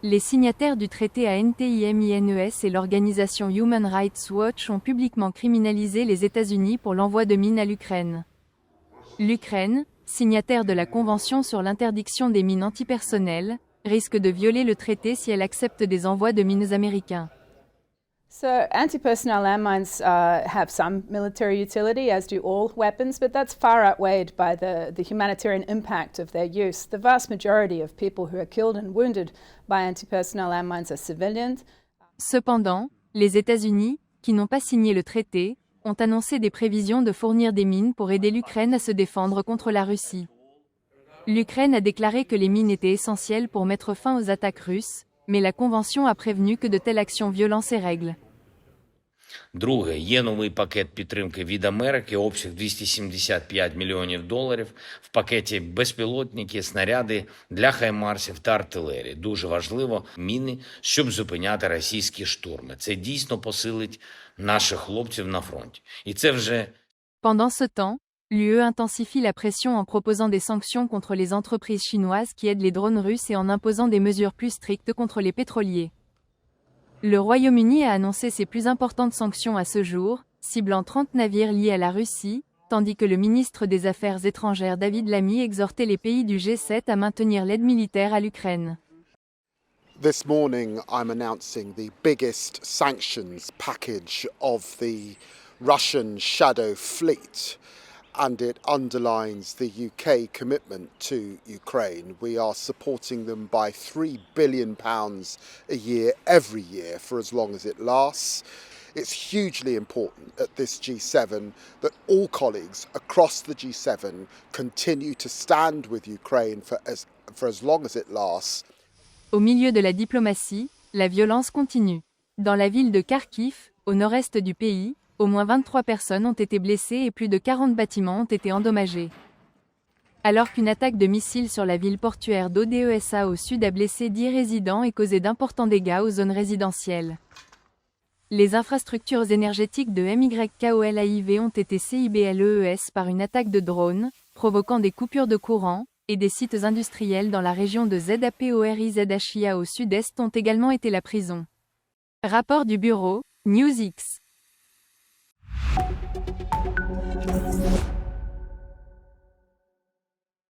Les signataires du traité ANTIMINES et l'organisation Human Rights Watch ont publiquement criminalisé les États-Unis pour l'envoi de mines à l'Ukraine. L'Ukraine, signataire de la Convention sur l'interdiction des mines antipersonnelles, risque de violer le traité si elle accepte des envois de mines américains. So anti-personnel landmines have some military utility, as do all weapons, but that's far outweighed by the humanitarian impact of their use. The vast majority of people who are killed and wounded by anti-personnel landmines are civilians. Cependant, les États-Unis, qui n'ont pas signé le traité, ont annoncé des prévisions de fournir des mines pour aider l'Ukraine à se défendre contre la Russie. L'Ukraine a déclaré que les mines étaient essentielles pour mettre fin aux attaques russes, mais la Convention a prévenu que de telles actions violent ces règles. Друге, є новий пакет підтримки від Америки, обсяг $275 мільйонів. В пакеті безпілотники, снаряди для хаймарсів та артилерії. Дуже важливо міни, щоб зупиняти російські штурми. Це дійсно посилить наших хлопців на фронті. І це вже... Pendant ce temps, l'UE intensifie la pression en proposant des sanctions contre les entreprises chinoises qui aident les drones russes et en imposant des mesures plus strictes contre les pétroliers. Le Royaume-Uni a annoncé ses plus importantes sanctions à ce jour, ciblant 30 navires liés à la Russie, tandis que le ministre des Affaires étrangères David Lammy exhortait les pays du G7 à maintenir l'aide militaire à l'Ukraine. This morning I'm announcing the biggest sanctions package of the Russian shadow fleet, and it underlines the UK commitment to Ukraine. We are supporting them by £3 billion a year, every year, for as long as it lasts. It's hugely important at this G7 that all colleagues across the G7 continue to stand with Ukraine for as long as it lasts. Au milieu de la diplomatie, la violence continue. Dans la ville de Kharkiv, au nord-est du pays, au moins 23 personnes ont été blessées et plus de 40 bâtiments ont été endommagés. Alors qu'une attaque de missiles sur la ville portuaire d'Odessa au sud a blessé 10 résidents et causé d'importants dégâts aux zones résidentielles. Les infrastructures énergétiques de MYKOLAIV ont été CIBLES par une attaque de drones, provoquant des coupures de courant, et des sites industriels dans la région de ZAPORIZHIA au sud-est ont également été la prison. Rapport du bureau, NewsX.